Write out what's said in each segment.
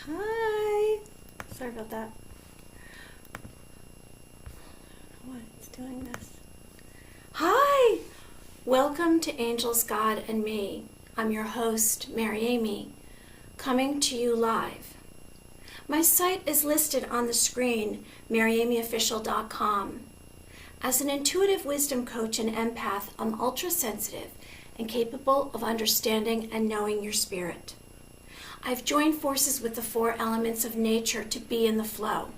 Hi. Sorry about that. What? It's doing this. Hi. Welcome to Angels, God, and Me. I'm your host, Mary Amy, coming to you live. My site is listed on the screen, maryamyofficial.com. As an intuitive wisdom coach and empath, I'm ultra-sensitive and capable of understanding and knowing your spirit. I've joined forces with the four elements of nature to be in the flow.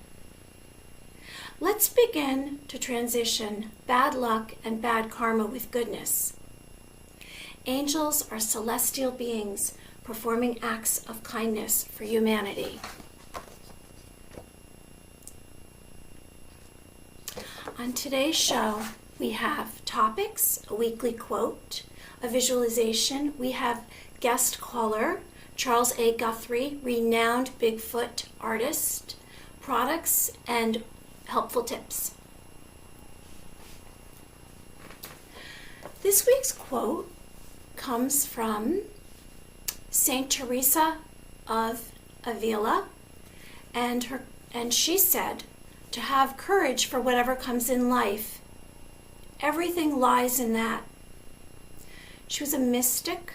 Let's begin to transition bad luck and bad karma with goodness. Angels are celestial beings performing acts of kindness for humanity. On today's show, we have topics, a weekly quote, a visualization. We have guest caller, Charles A. Guthrie, renowned Bigfoot artist, products, and helpful tips. This week's quote comes from Saint Teresa of Avila, and she said, to have courage for whatever comes in life. Everything lies in that. She was a mystic,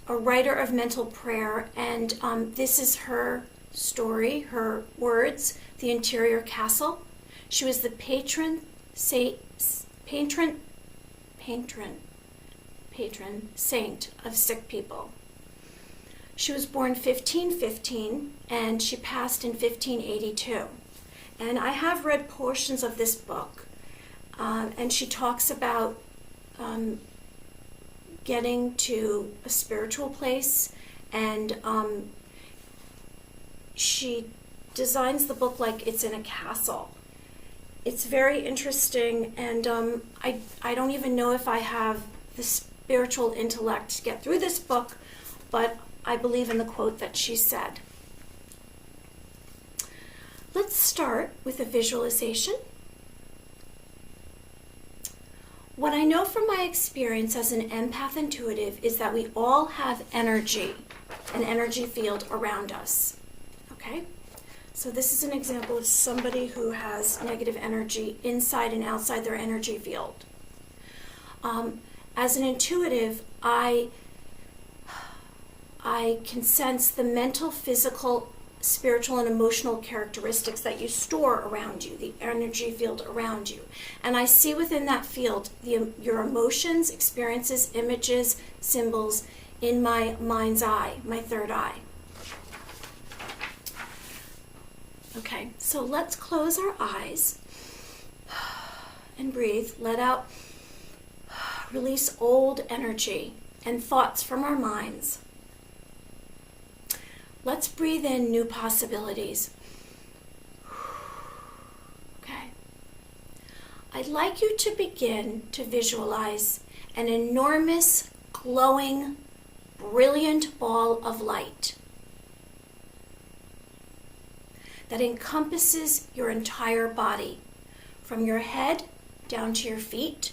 a writer of mental prayer, and this is her story, her words, The Interior Castle. She was the patron saint of sick people. She was born 1515 and she passed in 1582. And I have read portions of this book, and she talks about getting to a spiritual place, and she designs the book like it's in a castle. It's very interesting, and I don't even know if I have the spiritual intellect to get through this book, but I believe in the quote that she said. Let's start with a visualization. What I know from my experience as an empath intuitive is that we all have energy, an energy field around us. Okay? So this is an example of somebody who has negative energy inside and outside their energy field. As an intuitive, I can sense the mental, physical, spiritual, and emotional characteristics that you store around you, the energy field around you. And I see within that field your emotions, experiences, images, symbols in my mind's eye, my third eye. Okay, so let's close our eyes and breathe. Let out, release old energy and thoughts from our minds. Let's breathe in new possibilities. Okay. I'd like you to begin to visualize an enormous, glowing, brilliant ball of light that encompasses your entire body, from your head down to your feet.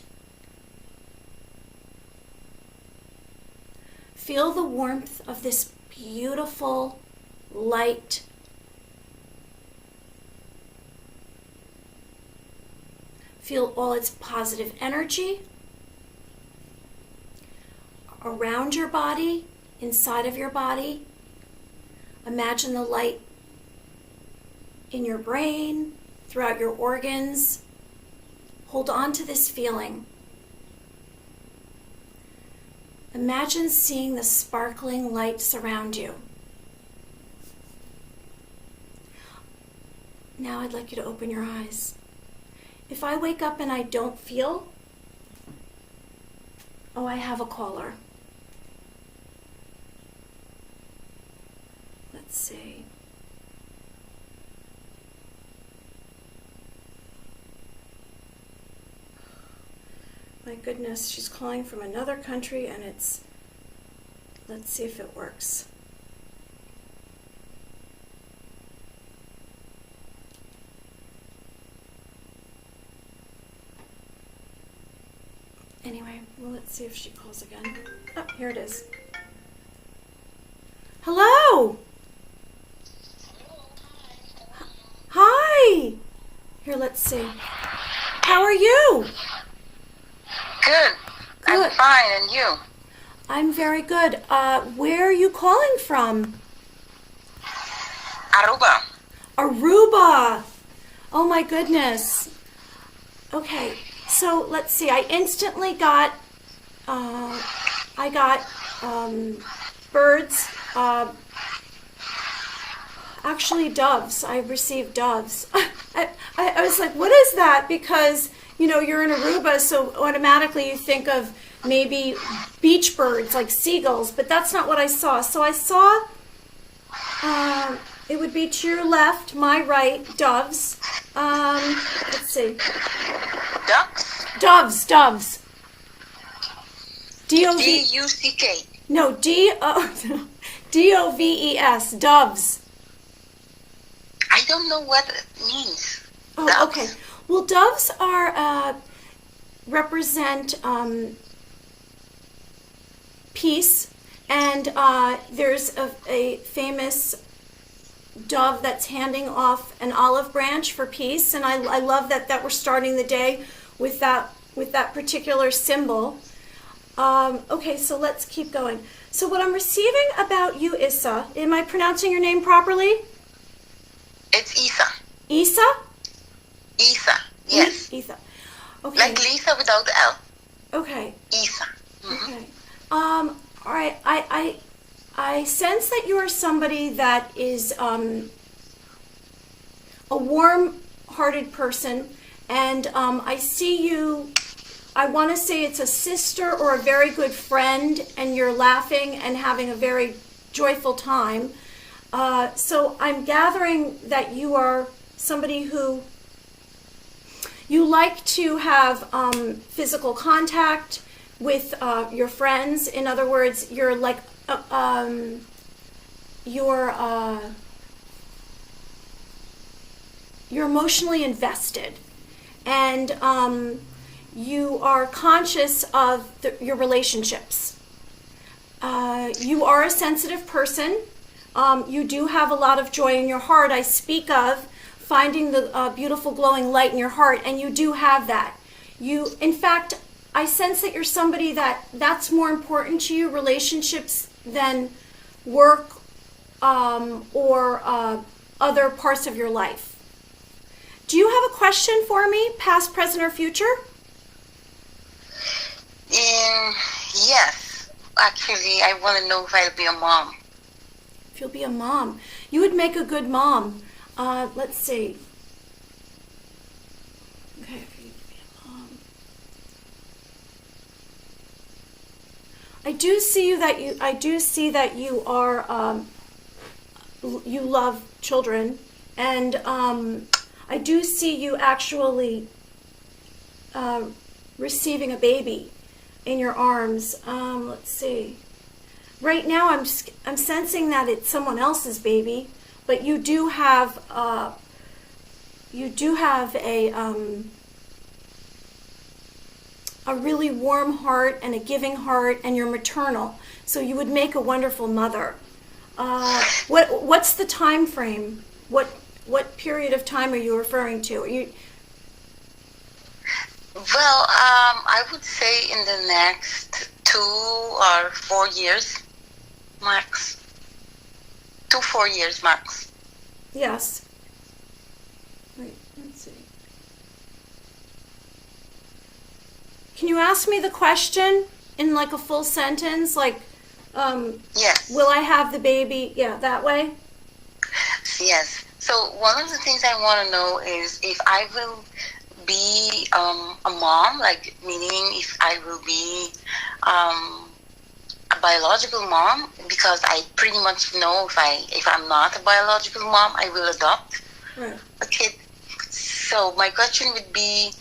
Feel the warmth of this beautiful light. Feel all its positive energy around your body, inside of your body. Imagine the light in your brain, throughout your organs. Hold on to this feeling. Imagine seeing the sparkling light surround you. Now I'd like you to open your eyes. If I wake up and I don't feel, I have a caller. Let's see. My goodness, she's calling from another country, and let's see if it works. Anyway, well, let's see if she calls again. Oh, here it is. Hello! let's see. How are you? Good. I'm fine, and you? I'm very good. Where are you calling from? Aruba. Aruba. Oh my goodness. Okay, so let's see. I instantly got, birds. Actually, doves. I received doves. I was like, what is that? Because, you're in Aruba, so automatically you think of maybe beach birds, like seagulls, but that's not what I saw. So I saw, it would be to your left, my right, doves. Let's see. Ducks? Doves. D-U-C-K. No, D-O-V-E-S, doves. I don't know what it means. Oh, Ducks. okay. Well, doves are, represent, peace, and there's a famous dove that's handing off an olive branch for peace, and I love that we're starting the day with that particular symbol. Okay, so let's keep going. So what I'm receiving about you, Issa, am I pronouncing your name properly? It's Isa. Isa? Isa, yes. Isa. Okay. Like Lisa without the L. Okay. Isa. Mm-hmm. Okay. All right. I sense that you are somebody that is a warm-hearted person, and I see you. I want to say it's a sister or a very good friend, and you're laughing and having a very joyful time. So I'm gathering that you are somebody who you like to have physical contact with your friends. In other words, you're like you're emotionally invested, and you are conscious of your relationships. You are a sensitive person. You do have a lot of joy in your heart. I speak of finding the beautiful glowing light in your heart, and you do have that. In fact, I sense that you're somebody that's more important to you, relationships, than work or other parts of your life. Do you have a question for me, past, present, or future? Yes. Actually, I want to know if I'll be a mom. If you'll be a mom. You would make a good mom. Let's see. Okay, if you'd be a mom. I do see that you are, you love children, and I do see you actually receiving a baby in your arms. Let's see. Right now, I'm sensing that it's someone else's baby, but you do have a really warm heart and a giving heart, and you're maternal, so you would make a wonderful mother. What's the time frame? What period of time are you referring to? Well, I would say in the next 2 or 4 years, max. 2-4 years max. Yes. Wait, let's see. Can you ask me the question in like a full sentence? Like, yes. Will I have the baby? Yeah, that way? Yes. So one of the things I want to know is if I will be a mom, like meaning if I will be a biological mom, because I pretty much know if I'm not a biological mom, I will adopt a kid. So my question would be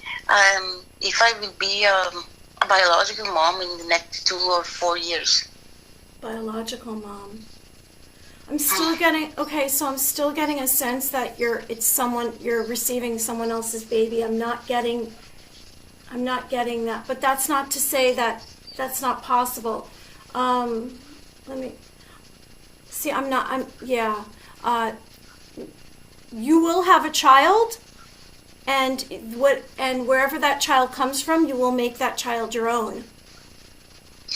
if I will be a biological mom in the next 2 or 4 years. Biological mom. I'm still getting a sense that you're receiving someone else's baby. I'm not getting that, but that's not to say that that's not possible. Let me see. You will have a child? and wherever that child comes from, you will make that child your own.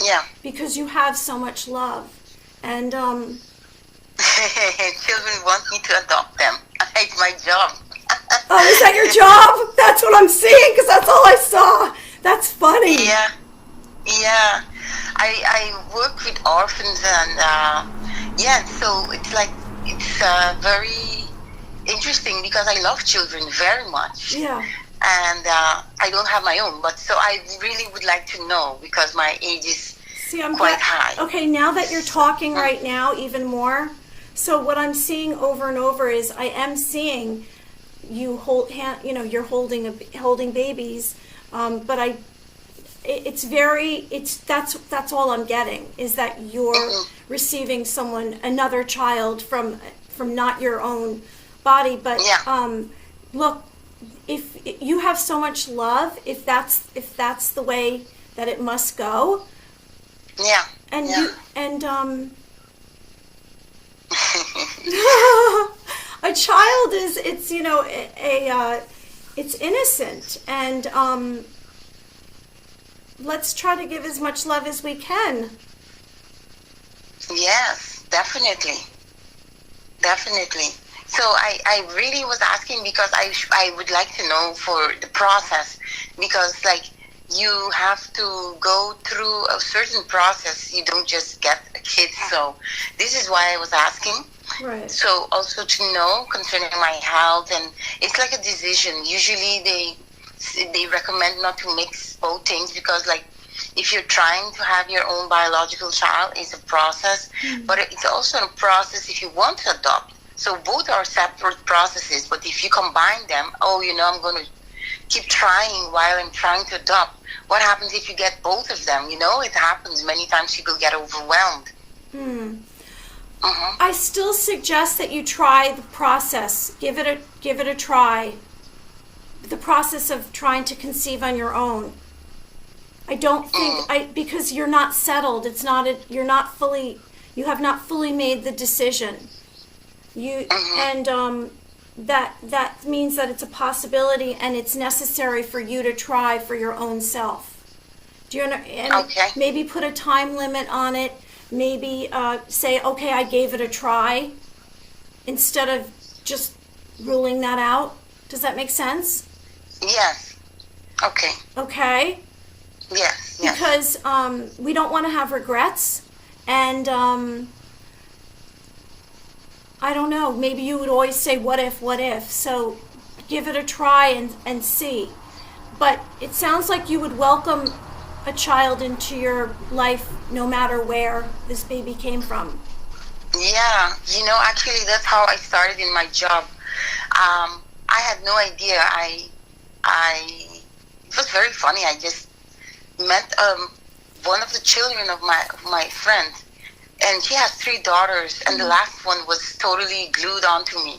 Yeah. Because you have so much love. And children want me to adopt them. It's my job. Oh, is that your job? That's what I'm seeing, because that's all I saw. That's funny. Yeah. I work with orphans, and so it's very interesting because I love children very much. Yeah. And I don't have my own, but so I really would like to know because my age is quite high. Okay, now that you're talking right now, even more. So what I'm seeing over and over is I am seeing you you're holding babies, but that's all I'm getting is that you're receiving another child from not your own body. But look, if you have so much love, if that's the way that it must go. Yeah. And a child it's innocent, and let's try to give as much love as we can. Yes, definitely. So I really was asking because I would like to know for the process, because you have to go through a certain process. You don't just get a kid. So this is why I was asking. Right. So also to know concerning my health, and it's like a decision. Usually they recommend not to mix both things because if you're trying to have your own biological child, it's a process, but it's also a process if you want to adopt. So both are separate processes, but if you combine them, I'm going to keep trying while I'm trying to adopt. What happens if you get both of them? It happens many times. People get overwhelmed. I still suggest that you try the process. Give it a try. The process of trying to conceive on your own. I don't think because you're not settled. It's not you have not fully made the decision. That means that it's a possibility, and it's necessary for you to try for your own self. Do you understand? Okay. Maybe put a time limit on it. Maybe say, okay, I gave it a try, instead of just ruling that out. Does that make sense? Yes. Okay. Okay? Yes. Because we don't want to have regrets, and I don't know, maybe you would always say, what if? So give it a try and see. But it sounds like you would welcome a child into your life no matter where this baby came from. Yeah, actually that's how I started in my job. I had no idea. It was very funny. I just met one of the children of my friend, and she has 3 daughters, and the last one was totally glued onto me.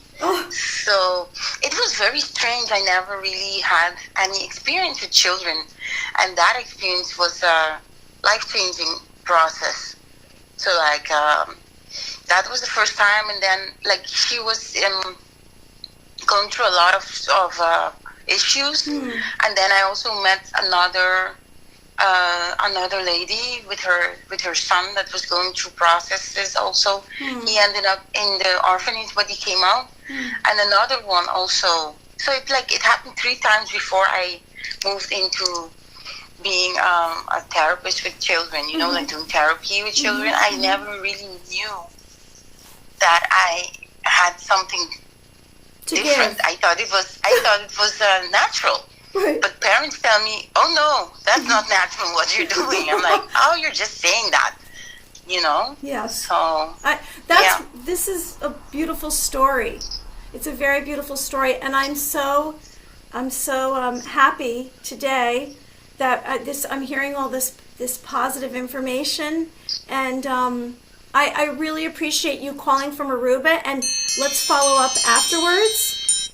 So it was very strange. I never really had any experience with children, and that experience was a life-changing process. So that was the first time, and then she was going through a lot of issues, and then I also met another lady with her son that was going through processes also. He ended up in the orphanage, but he came out. And another one also. So it happened 3 times before I moved into being a therapist with children, doing therapy with children. I never really knew that I had something different. I thought it was natural. Right. But parents tell me, oh no, that's not natural what you're doing. I'm like, oh, you're just saying that, Yes. So this is a beautiful story. It's a very beautiful story, and I'm so happy today that I'm hearing all this positive information, and I really appreciate you calling from Aruba, and let's follow up afterwards.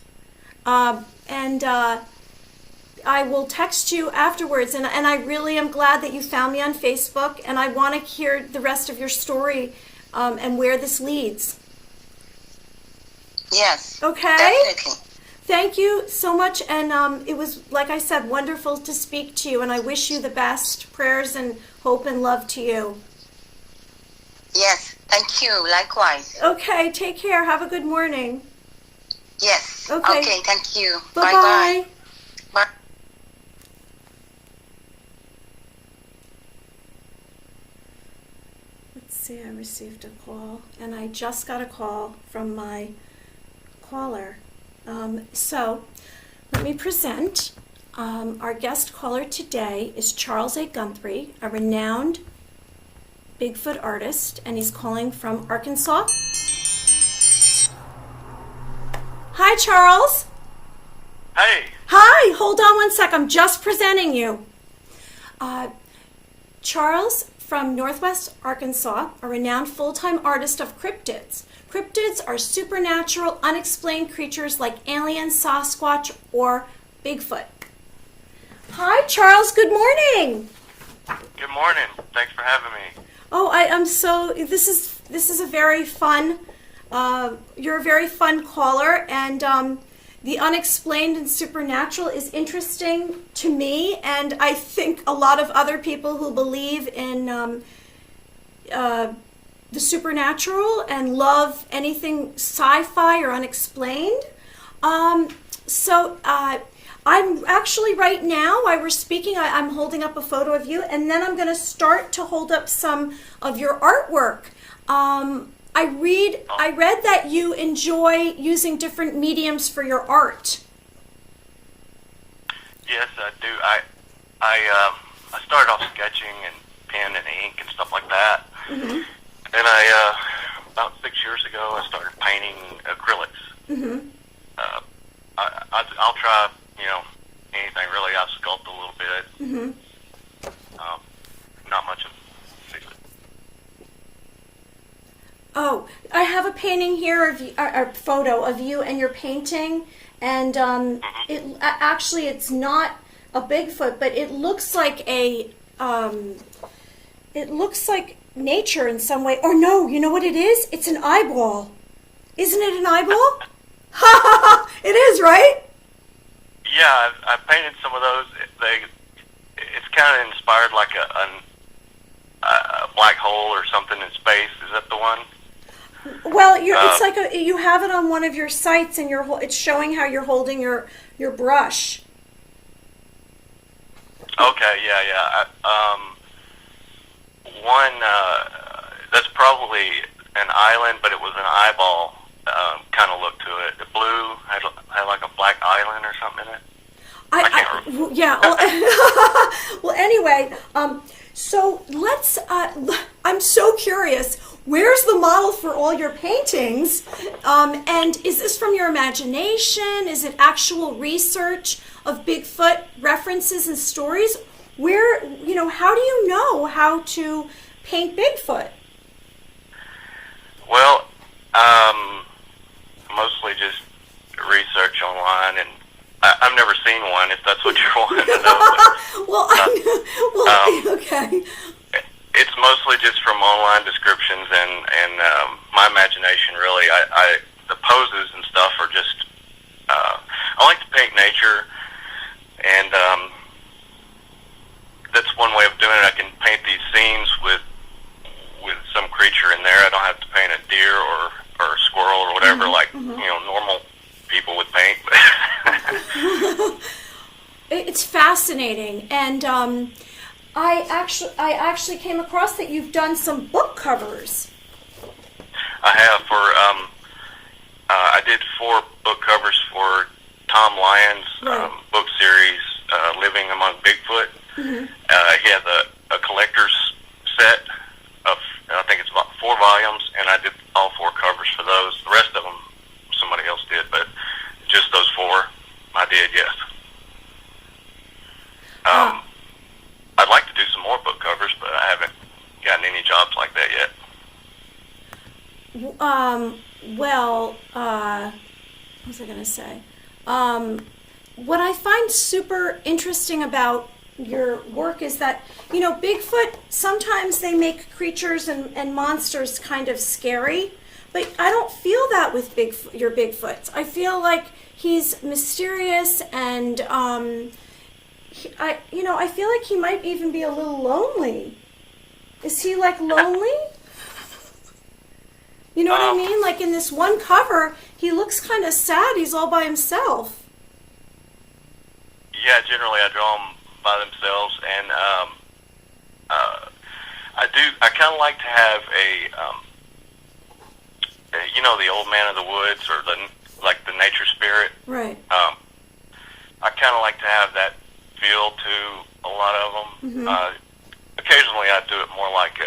I will text you afterwards, and I really am glad that you found me on Facebook, and I want to hear the rest of your story and where this leads. Yes. Okay? Definitely. Thank you so much, and it was, like I said, wonderful to speak to you, and I wish you the best. Prayers and hope and love to you. Yes, thank you. Likewise. Okay, take care. Have a good morning. Yes. Okay, thank you. Bye-bye. Bye. Let's see, I received a call, and I just got a call from my caller. So, let me present. Our guest caller today is Charles A. Guthrie, a renowned Bigfoot artist, and he's calling from Arkansas. Hi, Charles. Hey. Hi, hold on one sec. I'm just presenting you. Charles from Northwest Arkansas, a renowned full-time artist of cryptids. Cryptids are supernatural, unexplained creatures like aliens, Sasquatch, or Bigfoot. Hi, Charles. Good morning. Good morning. Thanks for having me. Oh, I'm so. This is a very fun. You're a very fun caller, and the unexplained and supernatural is interesting to me, and I think a lot of other people who believe in the supernatural and love anything sci-fi or unexplained. So I'm actually right now, while we're speaking, I'm holding up a photo of you, and then I'm going to start to hold up some of your artwork. I read that you enjoy using different mediums for your art. Yes, I do. I started off sketching and pen and ink and stuff like that. Mm-hmm. Then about 6 years ago, I started painting acrylics. Mm-hmm. I'll try, anything really. I've sculpted a little bit. Mm-hmm. Not much of it. Oh, I have a painting here of a photo of you and your painting, and it's not a Bigfoot, but it looks like nature in some way. Or no, you know what it is? It's an eyeball. Isn't it an eyeball? It is, right? Yeah, I painted some of those. It's kind of inspired like a black hole or something in space. Is that the one? Well, it's like you have it on one of your sites, and it's showing how you're holding your brush. Okay, yeah. One that's probably an island, but it was an eyeball kind of look to it. The blue had like a black island or something in it. I can't remember. Yeah. Well, anyway, so let's. I'm so curious. Where's the model for all your paintings? And is this from your imagination? Is it actual research of Bigfoot references and stories? Where, how do you know how to paint Bigfoot? Well, mostly just research online, and I've never seen one, if that's what you're wanting to know. Okay. It's mostly just from online descriptions and my imagination, really. The poses and stuff are just, I like to paint nature, and that's one way of doing it. I can paint these scenes with some creature in there. I don't have to paint a deer or a squirrel or whatever, normal people would paint. It's fascinating, and I actually came across that you've done some book covers. I have I did 4 book covers for Tom Lyon's book series, Living Among Bigfoot. Mm-hmm. He has a collector's set of, I think it's about 4 volumes, and I did all 4 covers for those. The rest of them somebody else did, but just those 4 I did, yes. I'd like to do some more book covers, but I haven't gotten any jobs like that yet. What was I going to say? What I find super interesting about your work is that, Bigfoot, sometimes they make creatures and monsters kind of scary But I don't feel that with your Bigfoots. I feel like he's mysterious, and I feel like he might even be a little lonely. Is he like lonely? You know what I mean? Like in this one cover, he looks kind of sad. He's all by himself. Yeah, generally I draw them by themselves, and I kind of like to have the old man of the woods, or the nature spirit. Right. I kind of like to have that feel to a lot of them. Mm-hmm. Occasionally I do it more like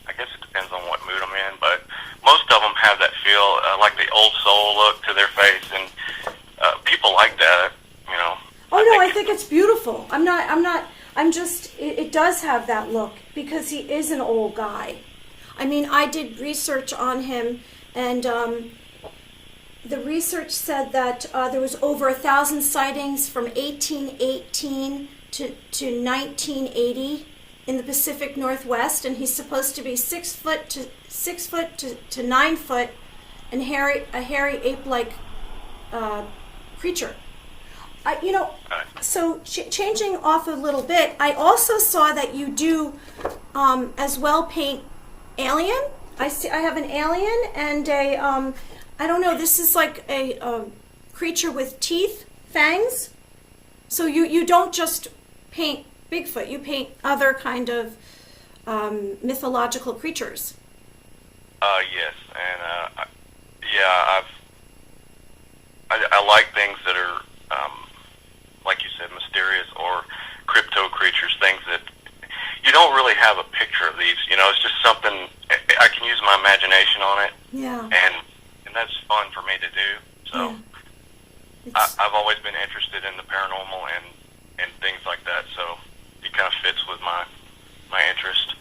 I guess it depends on what mood I'm in, but most of them have that feel, like the old soul look to their face, and people like that, you know. Oh no, I think it's beautiful. It does have that look because he is an old guy. I mean, I did research on him, and the research said that there was over 1,000 sightings from 1818 to 1980 in the Pacific Northwest, and he's supposed to be 6 foot to 9 foot, and a hairy ape-like creature. So changing off a little bit, I also saw that you do as well paint alien. I have an alien and a I don't know. This is like a creature with teeth, fangs. So you don't just paint Bigfoot. You paint other kind of mythological creatures. Yes, and I like things that are like you said, mysterious or crypto creatures, things that you don't really have a picture of these. You know, it's just something I can use my imagination on it. Yeah. And that's fun for me to do. So yeah. I've always been interested in the paranormal and things like that. So it kind of fits with my interest.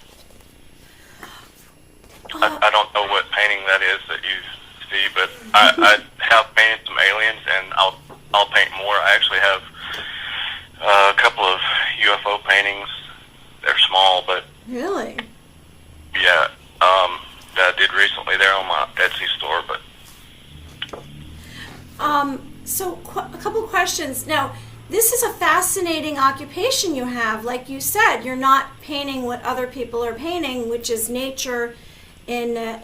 I don't know what painting that is that you see, but I have painted some aliens, and I'll paint more. I actually have a couple of UFO paintings. They're small, but really, yeah, that I did recently. They're on my Etsy store, but so a couple questions. Now, this is a fascinating occupation you have. Like you said, you're not painting what other people are painting, which is nature in a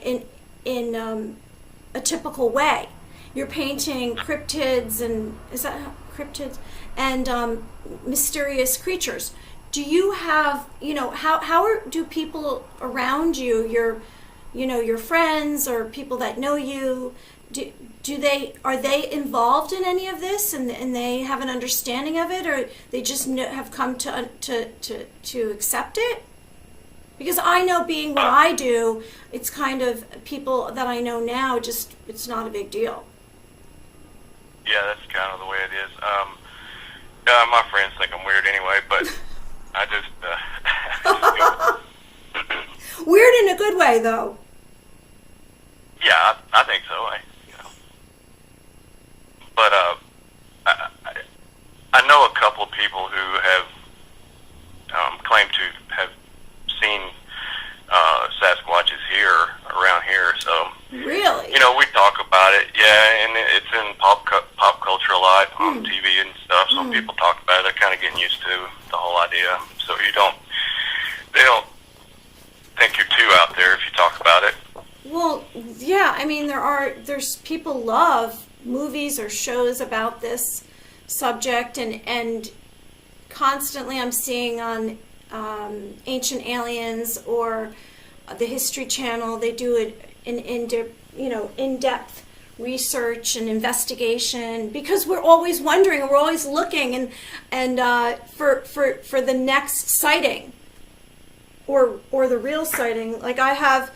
typical way. You're painting cryptids, and is that cryptids, and mysterious creatures. Do you have, do people around you, your friends or people that know you, are they involved in any of this, and they have an understanding of it, or they just have come to accept it? Because I know, being what I do, it's kind of people that I know now, it's not a big deal. Yeah, that's kind of the way it is. My friends think I'm weird anyway, but I just weird in a good way, though. Yeah, I think so. But I know a couple of people who have claimed to have seen Sasquatches around here. So really, we talk about it. Yeah, and it's in pop culture a lot on TV and stuff. So people talk about it. They're kind of getting used to the whole idea. So they don't think you're too out there if you talk about it. Well, yeah. I mean, there's people love movies or shows about this subject, and constantly I'm seeing on Ancient Aliens or the History Channel, they do an in-depth research and investigation, because we're always wondering, we're always looking and for the next sighting or the real sighting. Like I have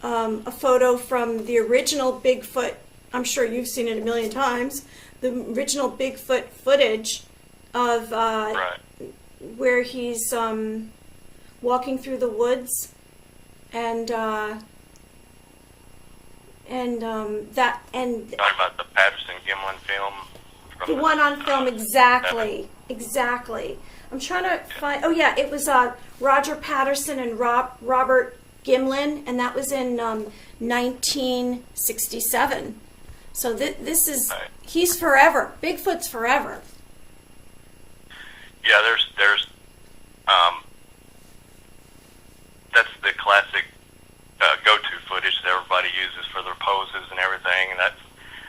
a photo from the original Bigfoot. I'm sure you've seen it a million times. The original Bigfoot footage of Right. where he's walking through the woods, and Talking about the Patterson-Gimlin film. the one on film, exactly. I'm trying to find. Oh yeah, it was Roger Patterson and Robert Gimlin, and that was in 1967. So this is, Right. he's forever. Bigfoot's forever. Yeah, there's that's the classic go-to footage that everybody uses for their poses and everything, and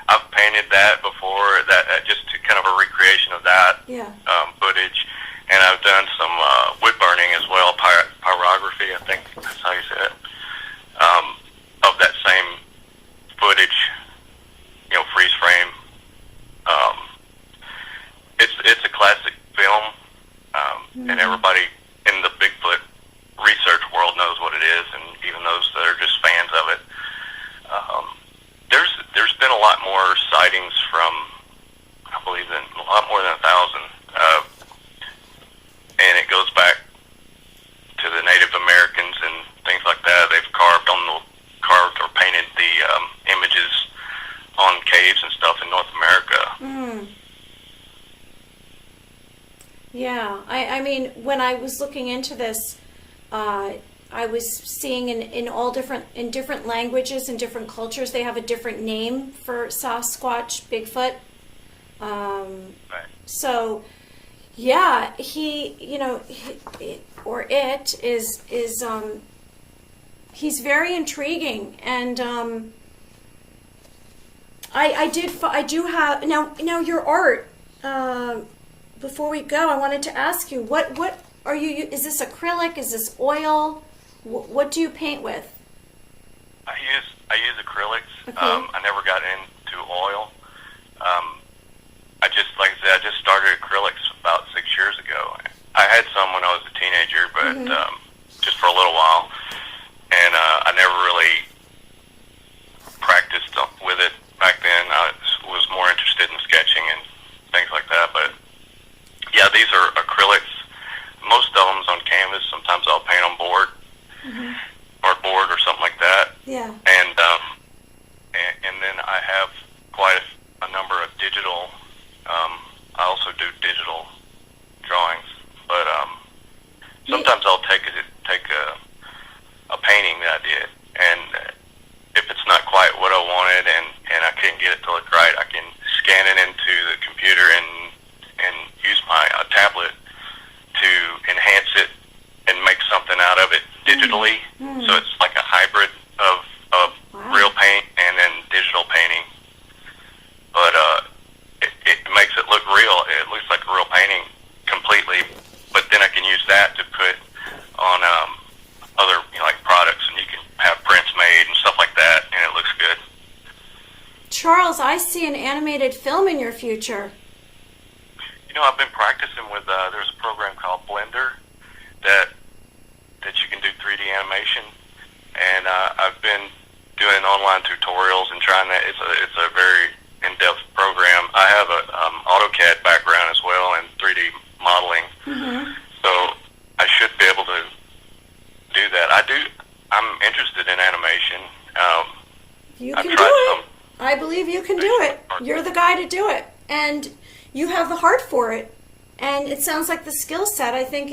I've painted that before, just to kind of a recreation of that Yeah. footage, and I've done some wood burning as well, pyrography, I think that's how you say it, of that same footage, freeze frame. It's a classic film, and everybody in the Bigfoot research world knows what it is, and even those that are just fans of it. There's been a lot more sightings from, I believe, a lot more than 1,000, and it goes back to the Native Americans and things like that. They've carved or painted the images on caves and stuff in North America. Yeah, I mean, when I was looking into this, I was seeing in different languages and different cultures, they have a different name for Sasquatch, Bigfoot. Right. So, yeah, he's very intriguing, and I do have now your art. Before we go, I wanted to ask you, what are you? Is this acrylic? Is this oil? What do you paint with? I use acrylics. Okay. I never got into oil. Like I said, I just started acrylics about 6 years ago. I had some when I was a teenager, but just for a little while, and I never really practiced with it back then. I was more interested in sketching and things like that. But yeah, these are acrylics. Most of them's on canvas. Sometimes I'll paint on board or board or something like that. Yeah. And then I have quite a number of digital. I also do digital drawings, but sometimes I'll take a painting that I did, and if it's not quite what I wanted and I couldn't get it to look right, I can scan it into the computer and use my tablet to enhance it and make something out of it digitally. So it's like a hybrid of real paint and then digital painting. But it makes it look real. It looks like a real painting completely. But then I can use that to put on other like products, and you can have prints made and stuff like that, and it looks good. Charles, I see an animated film in your future. I've been practicing with, there's a program called Blender that you can do 3D animation, and I've been doing online tutorials and trying that. It's a very in-depth program. I have a AutoCAD background as well and 3D modeling, so I should be able to do that. I'm interested in animation. You can do it. I believe you can do it. You're the guy to do it, and you have the heart for it, and it sounds like the skill set. I think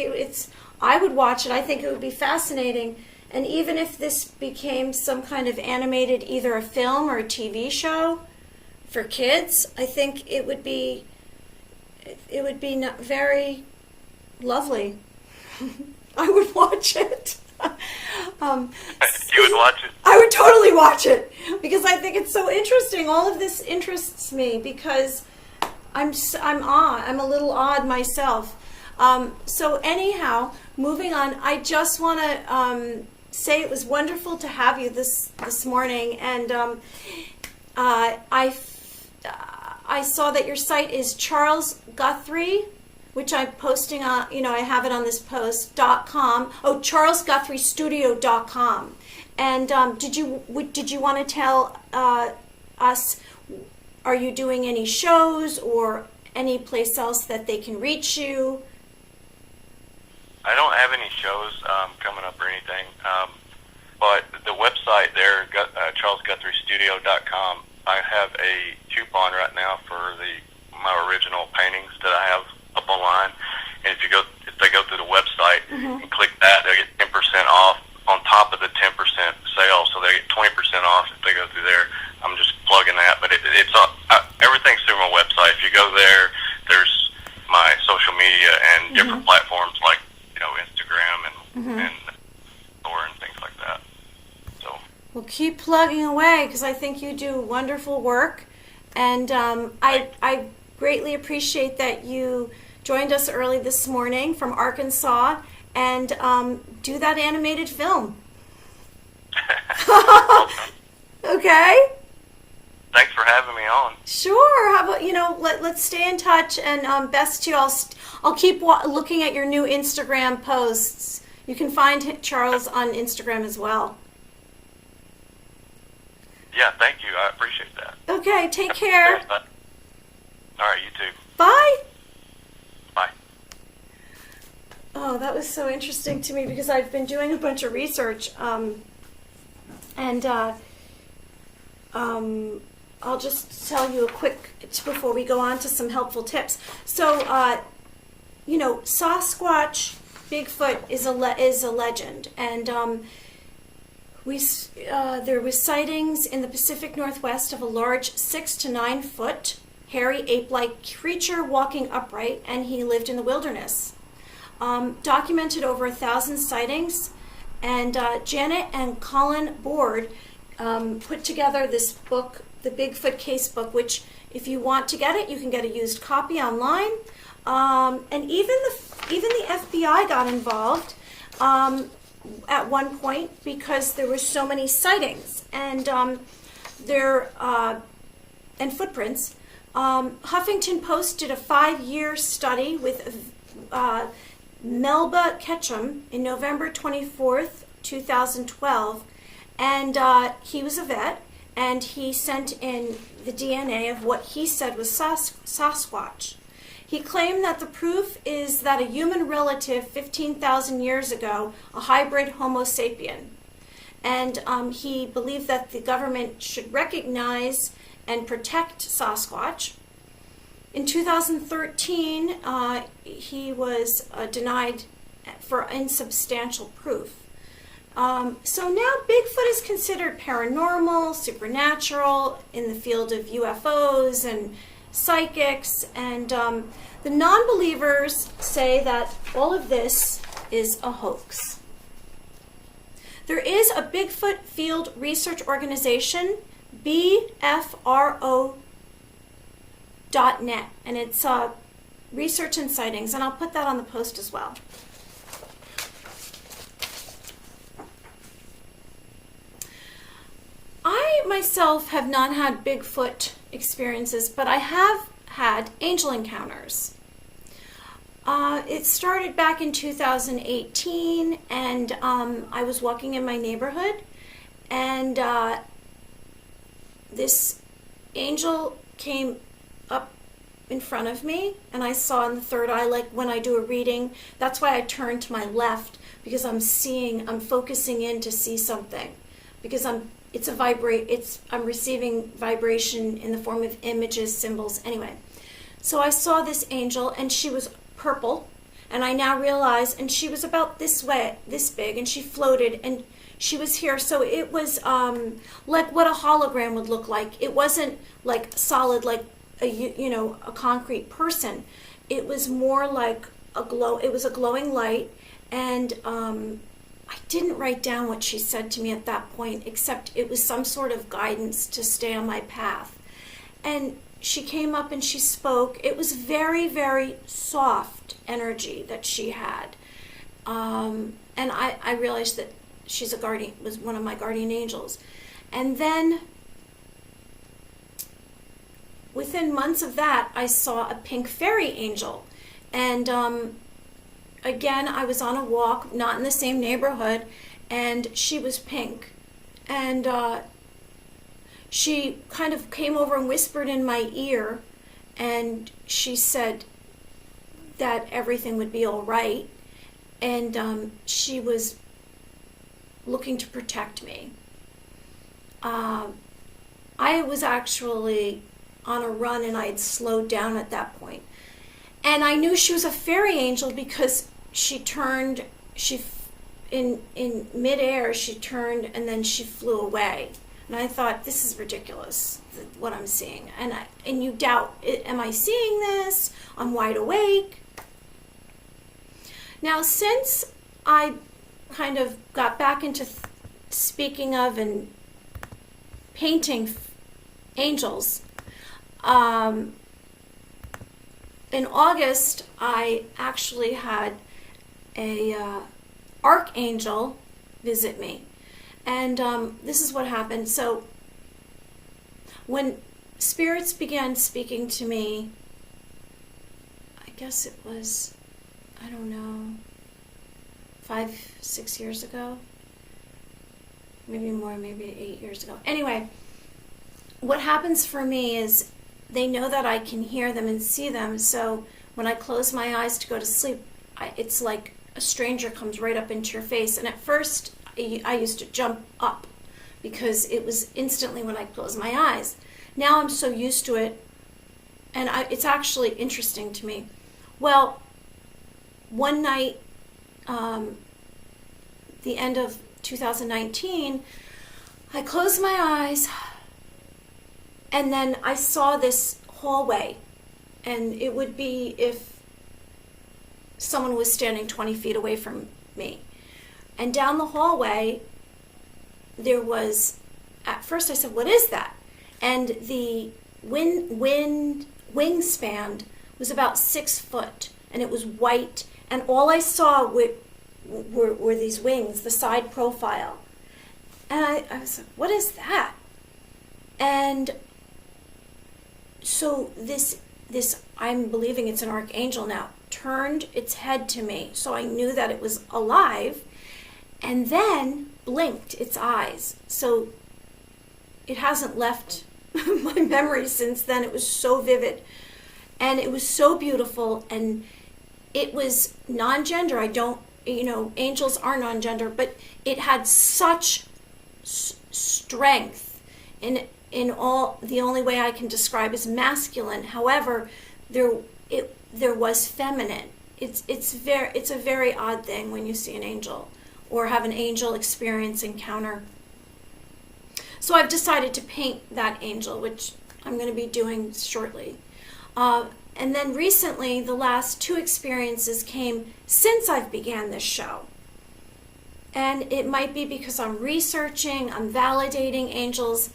I would watch it. I think it would be fascinating. And even if this became some kind of animated, either a film or a TV show for kids, I think it would be very lovely. I would watch it. You would watch it? I would totally watch it, because I think it's so interesting. All of this interests me because I'm a little odd myself. So anyhow, moving on, I just want to say it was wonderful to have you this morning, and I saw that your site is Charles Guthrie, which I'm posting on, I have it on this post, .com. Oh, charlesguthriestudio.com. And did you want to tell us, are you doing any shows or any place else that they can reach you? I don't have any shows coming up or anything, but the website there, charlesguthriestudio.com, I have a coupon right now for my original paintings that I have up online, and if they go through the website and click that, they'll get 10% off on top of the 10% sale, so they get 20% off if they go through there. I'm just plugging that, but it's everything's through my website. If you go there, there's my social media and different platforms like Instagram and things like that. So. Well, keep plugging away, because I think you do wonderful work, and I greatly appreciate that you joined us early this morning from Arkansas and do that animated film. Okay? Thanks for having me on. Sure. How about, let's stay in touch, and best to I'll keep looking at your new Instagram posts. You can find Charles on Instagram as well. Yeah, thank you. I appreciate that. Okay, take care. All right, you too. Bye. Bye. Oh, that was so interesting to me, because I've been doing a bunch of research, and I'll just tell you a quick, before we go on to some helpful tips. So, Sasquatch, Bigfoot is a legend, and there was sightings in the Pacific Northwest of a large 6 to 9 foot hairy ape-like creature walking upright, and he lived in the wilderness. Documented over 1,000 sightings, and Janet and Colin Board put together this book, the Bigfoot Casebook, which, if you want to get it, you can get a used copy online. And even the FBI got involved at one point, because there were so many sightings and and footprints. Huffington Post did a 5-year study with Melba Ketchum in November 24th, 2012, and he was a vet, and he sent in the DNA of what he said was Sasquatch. He claimed that the proof is that a human relative 15,000 years ago, a hybrid Homo sapien, and he believed that the government should recognize and protect Sasquatch. In 2013, he was denied for insubstantial proof. So now Bigfoot is considered paranormal, supernatural, in the field of UFOs and psychics, and the non-believers say that all of this is a hoax. There is a Bigfoot field research organization, BFRO.net, and it's research and sightings, and I'll put that on the post as well. I myself have not had Bigfoot experiences, but I have had angel encounters. It started back in 2018, and I was walking in my neighborhood, and this angel came up in front of me, and I saw in the third eye, like when I do a reading. That's why I turn to my left, because I'm focusing in to see something, because I'm receiving vibration in the form of images, symbols, anyway. So I saw this angel, and she was purple, and I now realize, and she was about this big, and she floated, and she was here. So it was like what a hologram would look like. It wasn't like solid, like a concrete person. It was more like a glow. It was a glowing light, and I didn't write down what she said to me at that point, except it was some sort of guidance to stay on my path. And she came up and she spoke. It was very, very soft energy that she had. And I realized that she's was one of my guardian angels. And then within months of that, I saw a pink fairy angel. And again, I was on a walk, not in the same neighborhood, and she was pink. And she kind of came over and whispered in my ear, and she said that everything would be all right, and she was looking to protect me. I was actually on a run, and I had slowed down at that point. And I knew she was a fairy angel because she in midair, she turned and then she flew away. And I thought, this is ridiculous, what I'm seeing. And you doubt, am I seeing this? I'm wide awake. Now, since I kind of got back into speaking of and painting angels, in August, I actually had a archangel visit me. And this is what happened. So when spirits began speaking to me, I guess it was, I don't know, 5-6 years ago, maybe more, maybe 8 years ago. Anyway, what happens for me is they know that I can hear them and see them. So when I close my eyes to go to sleep, it's like a stranger comes right up into your face. And at first, I used to jump up because it was instantly when I closed my eyes. Now I'm so used to it, and it's actually interesting to me. Well, one night, the end of 2019, I closed my eyes, and then I saw this hallway, and it would be if someone was standing 20 feet away from me. And down the hallway, there was, at first I said, what is that? And the wingspan was about 6 foot, and it was white, and all I saw were these wings, the side profile. And I was like, what is that? And so this, I'm believing it's an archangel now, turned its head to me, so I knew that it was alive, and then blinked its eyes. So it hasn't left my memory since then. It was so vivid, and it was so beautiful, and it was non-gender. Angels are non-gender, but it had such strength in all. The only way I can describe is masculine. However, there was feminine. It's a very odd thing when you see an angel or have an angel experience encounter. So I've decided to paint that angel, which I'm going to be doing shortly. And then recently, the last 2 experiences came since I've began this show. And it might be because I'm researching, I'm validating angels.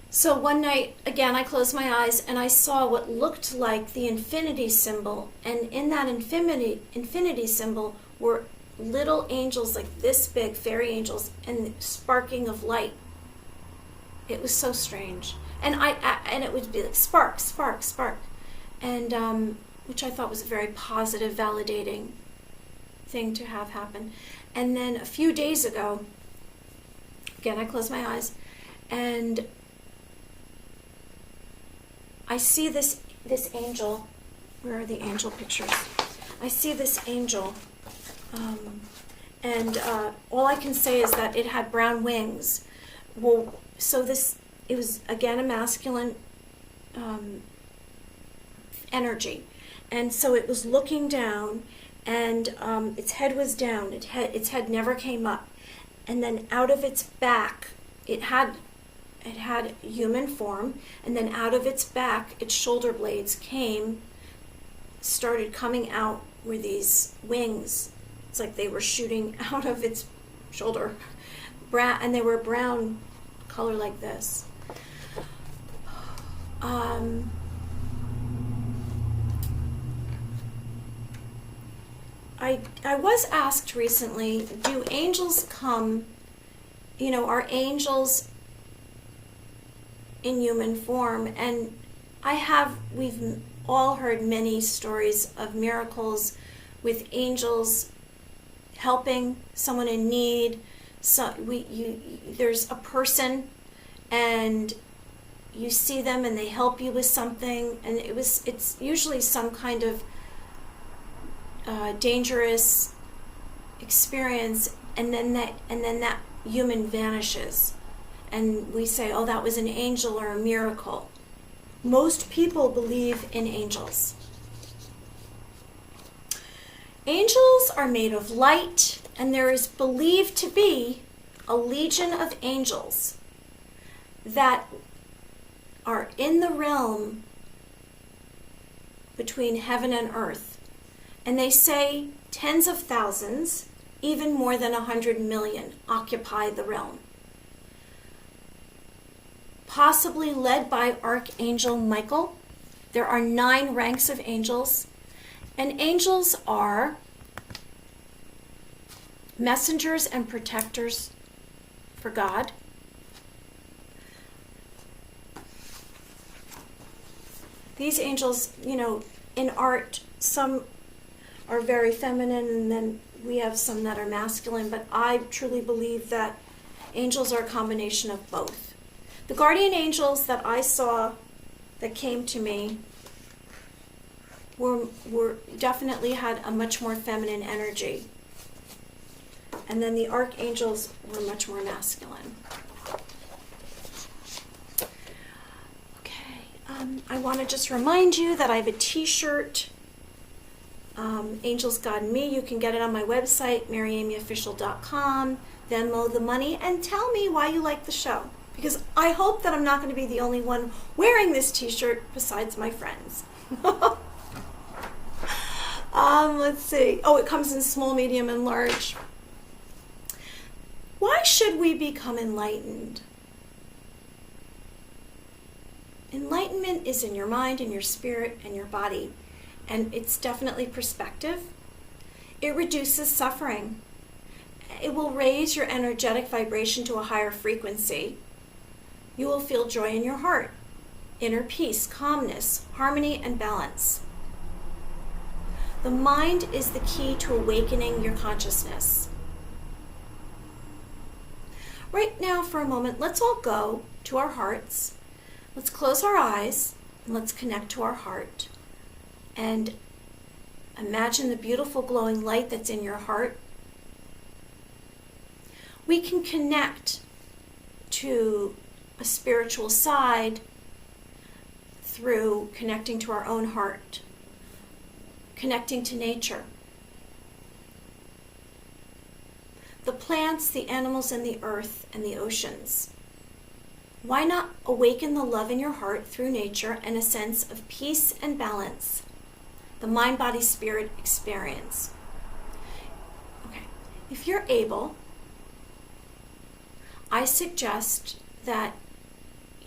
So one night, again, I closed my eyes and I saw what looked like the infinity symbol. And in that infinity symbol were little angels like this big, fairy angels, and sparking of light. It was so strange. And and it would be like spark, spark, spark. And which I thought was a very positive, validating thing to have happen. And then a few days ago, again, I closed my eyes, and I see this angel. Where are the angel pictures? I see this angel, and all I can say is that it had brown wings. Well, so it was again a masculine energy, and so it was looking down, and its head was down. Its head never came up, and then out of its back, it had human form, and then out of its back, its shoulder blades started coming out were these wings. It's like they were shooting out of its shoulder, and they were brown color like this. I was asked recently, do angels come, are angels in human form? And we've all heard many stories of miracles with angels helping someone in need. So there's a person and you see them and they help you with something, and it's usually some kind of dangerous experience, and then that human vanishes, and we say, oh, that was an angel or a miracle. Most people believe in angels. Angels are made of light And there is believed to be a legion of angels that are in the realm between heaven and earth. And they say tens of thousands, even more than 100 million, occupy the realm. Possibly led by Archangel Michael. There are 9 ranks of angels. And angels are messengers and protectors for God. These angels, in art, some are very feminine, and then we have some that are masculine, but I truly believe that angels are a combination of both. The guardian angels that I saw that came to me were definitely had a much more feminine energy. And then the archangels were much more masculine. Okay, I want to just remind you that I have a t-shirt, Angels, God, and Me. You can get it on my website, maryamyofficial.com. Venmo the money, and tell me why you like the show. Because I hope that I'm not going to be the only one wearing this t-shirt besides my friends. Let's see. Oh, it comes in small, medium, and large. Why should we become enlightened? Enlightenment is in your mind, in your spirit, and your body. And it's definitely perspective. It reduces suffering. It will raise your energetic vibration to a higher frequency. You will feel joy in your heart, inner peace, calmness, harmony, and balance. The mind is the key to awakening your consciousness. Right now, for a moment, let's all go to our hearts. Let's close our eyes and let's connect to our heart. And imagine the beautiful glowing light that's in your heart. We can connect to a spiritual side through connecting to our own heart, connecting to nature. The plants, the animals, and the earth, and the oceans. Why not awaken the love in your heart through nature and a sense of peace and balance? The mind-body-spirit experience. Okay, if you're able, I suggest that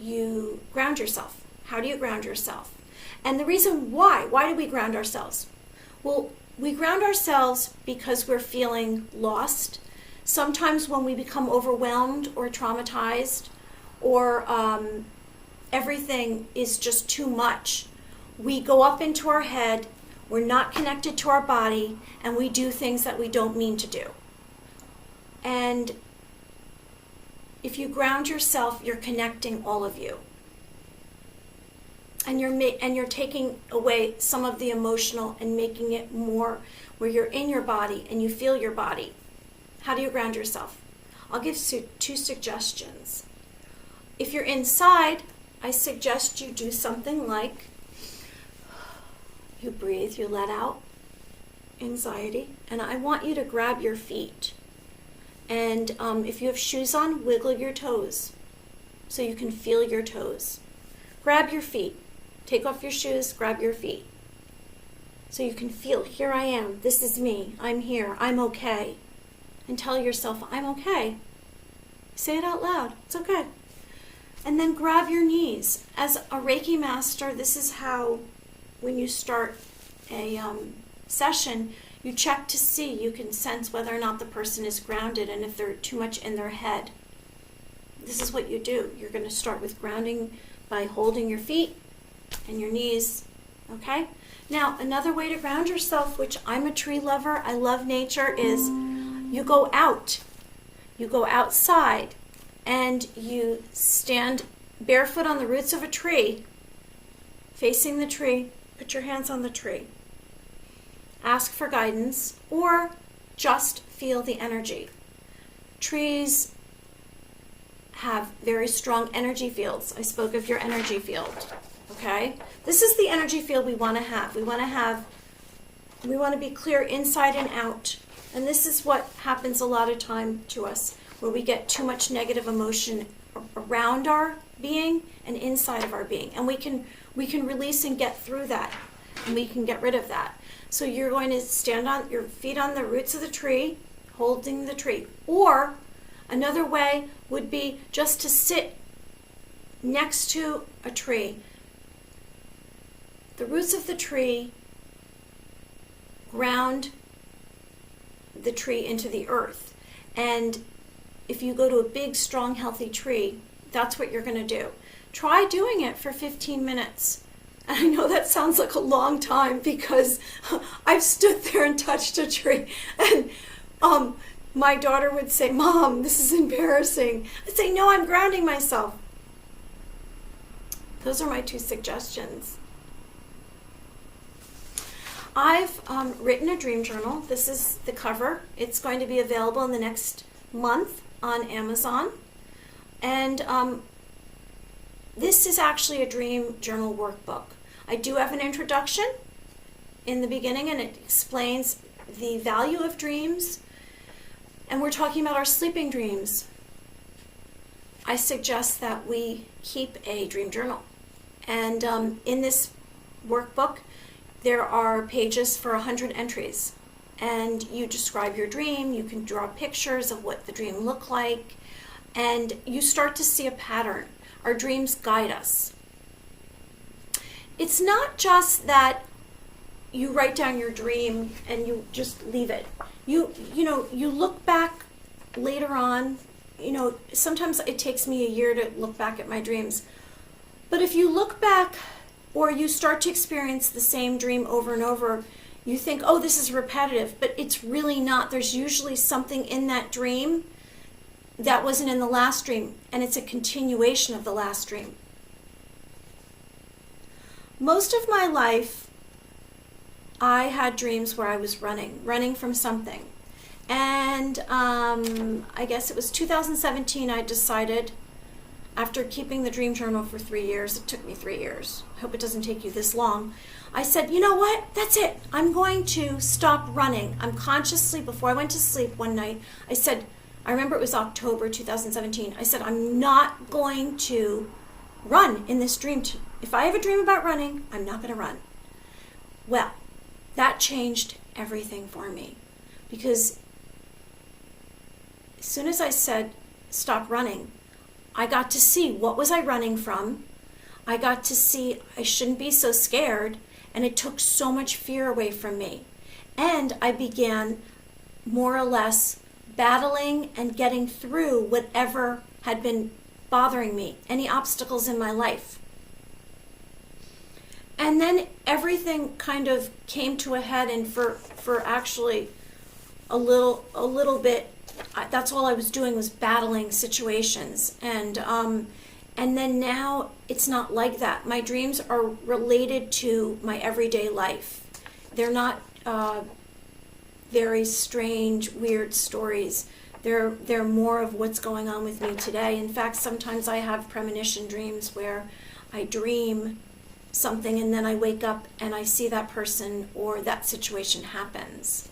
you ground yourself. How do you ground yourself? And the reason why do we ground ourselves? Well, we ground ourselves because we're feeling lost. Sometimes when we become overwhelmed or traumatized, or everything is just too much, we go up into our head, we're not connected to our body, and we do things that we don't mean to do. And if you ground yourself, you're connecting all of you. And you're taking away some of the emotional and making it more where you're in your body and you feel your body. How do you ground yourself? I'll give 2 suggestions. If you're inside, I suggest you do something like you breathe, you let out anxiety, and I want you to grab your feet. And if you have shoes on, wiggle your toes so you can feel your toes. Grab your feet. Take off your shoes, grab your feet. So you can feel, here I am, this is me, I'm here, I'm okay. And tell yourself, I'm okay. Say it out loud, it's okay. And then grab your knees. As a Reiki master, this is how, when you start a session, you check to see, you can sense whether or not the person is grounded and if they're too much in their head. This is what you do. You're going to start with grounding by holding your feet and your knees, okay? Now, another way to ground yourself, which I'm a tree lover, I love nature, is you go out. You go outside and you stand barefoot on the roots of a tree, facing the tree. Put your hands on the tree. Ask for guidance or just feel the energy. Trees have very strong energy fields. I spoke of your energy field, okay? This is the energy field we want to have. We want to be clear inside and out. And this is what happens a lot of time to us, where we get too much negative emotion around our being and inside of our being. And we can release and get through that, and we can get rid of that. So you're going to stand on your feet on the roots of the tree, holding the tree. Or another way would be just to sit next to a tree. The roots of the tree ground the tree into the earth. And if you go to a big, strong, healthy tree, that's what you're going to do. Try doing it for 15 minutes. And I know that sounds like a long time, because I've stood there and touched a tree. And my daughter would say, "Mom, this is embarrassing." I'd say, "No, I'm grounding myself." Those are my 2 suggestions. I've written a dream journal. This is the cover. It's going to be available in the next month on Amazon. And this is actually a dream journal workbook. I do have an introduction in the beginning, and it explains the value of dreams. And we're talking about our sleeping dreams. I suggest that we keep a dream journal. And in this workbook, there are pages for 100 entries. And you describe your dream. You can draw pictures of what the dream looked like. And you start to see a pattern. Our dreams guide us. It's not just that you write down your dream and you just leave it. You look back later on. Sometimes it takes me a year to look back at my dreams. But if you look back, or you start to experience the same dream over and over, you think, "Oh, this is repetitive," but it's really not. There's usually something in that dream that wasn't in the last dream, and it's a continuation of the last dream. Most of my life, I had dreams where I was running from something. And I guess it was 2017 I decided, after keeping the dream journal for 3 years, it took me 3 years, I hope it doesn't take you this long, I said, "You know what, that's it, I'm going to stop running." I'm consciously, before I went to sleep one night, I remember it was October 2017, I said, "I'm not going to run in this dream. If I have a dream about running, I'm not going to run." Well, that changed everything for me, because as soon as I said stop running, I got to see what was I running from. I got to see I shouldn't be so scared, and it took so much fear away from me. And I began more or less battling and getting through whatever had been bothering me, any obstacles in my life. And then everything kind of came to a head, and for actually a little bit, that's all I was doing was battling situations. And then now it's not like that. My dreams are related to my everyday life. They're not very strange, weird stories. They're more of what's going on with me today. In fact, sometimes I have premonition dreams where I dream something and then I wake up and I see that person or that situation happens.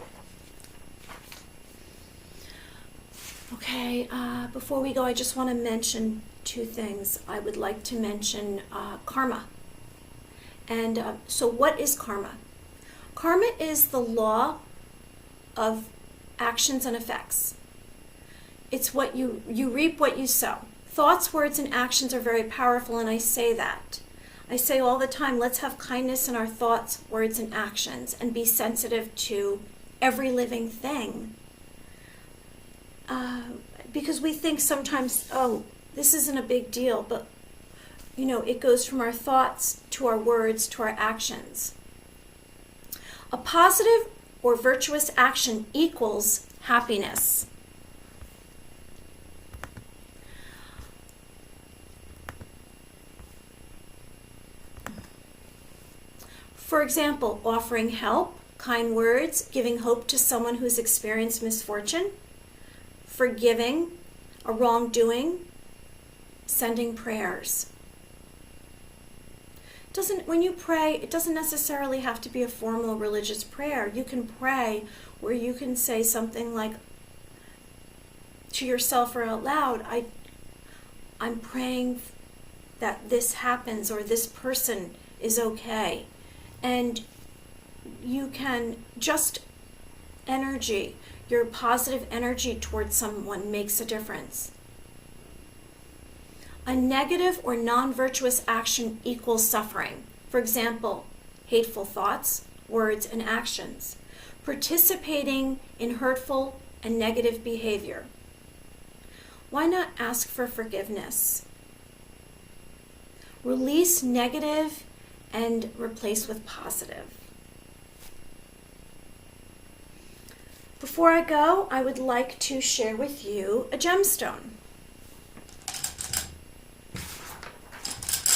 Okay, before we go, I just want to mention 2 things. I would like to mention karma. And so what is karma? Karma is the law of actions and effects. It's what you reap what you sow. Thoughts, words, and actions are very powerful, and I say that. I say all the time, let's have kindness in our thoughts, words, and actions, and be sensitive to every living thing. Because we think sometimes, oh, this isn't a big deal, but it goes from our thoughts to our words to our actions. A positive or virtuous action equals happiness. For example, offering help, kind words, giving hope to someone who's experienced misfortune, forgiving a wrongdoing, sending prayers. When you pray, it doesn't necessarily have to be a formal religious prayer. You can pray where you can say something like to yourself or out loud, I'm praying that this happens or this person is okay. And you can just energy, your positive energy towards someone makes a difference. A negative or non-virtuous action equals suffering. For example, hateful thoughts, words, and actions. Participating in hurtful and negative behavior. Why not ask for forgiveness? Release negative and replace with positive. Before I go, I would like to share with you a gemstone.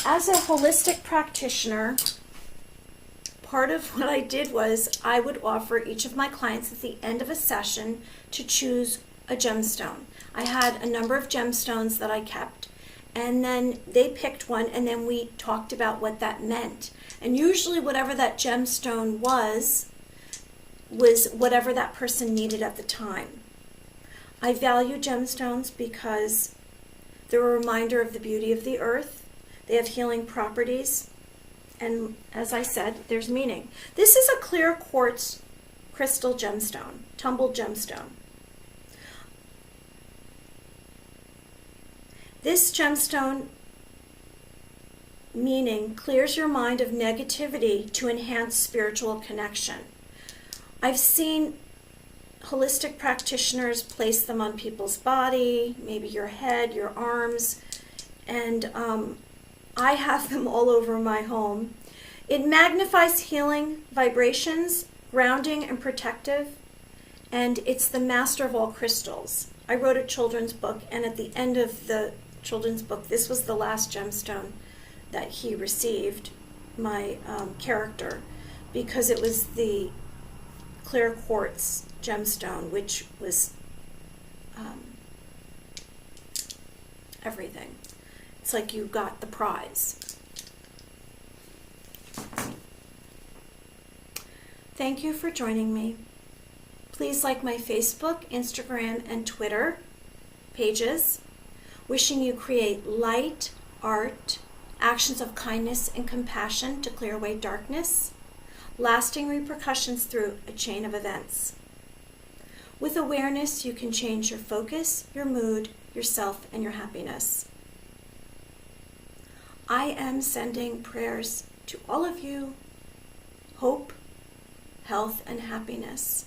As a holistic practitioner, part of what I did was I would offer each of my clients at the end of a session to choose a gemstone. I had a number of gemstones that I kept, and then they picked one, and then we talked about what that meant. And usually whatever that gemstone was whatever that person needed at the time. I value gemstones because they're a reminder of the beauty of the earth. They have healing properties, and as I said, there's meaning. This is a clear quartz crystal gemstone, tumbled gemstone. This gemstone meaning clears your mind of negativity to enhance spiritual connection. I've seen holistic practitioners place them on people's body, maybe your head, your arms, and I have them all over my home. It magnifies healing vibrations, grounding and protective, and it's the master of all crystals. I wrote a children's book, and at the end of the children's book, this was the last gemstone that he received, my character, because it was the clear quartz gemstone, which was everything. It's like you got the prize. Thank you for joining me. Please like my Facebook, Instagram, and Twitter pages. Wishing you create light, art, actions of kindness and compassion to clear away darkness, lasting repercussions through a chain of events. With awareness, you can change your focus, your mood, yourself, and your happiness. I am sending prayers to all of you, hope, health, and happiness.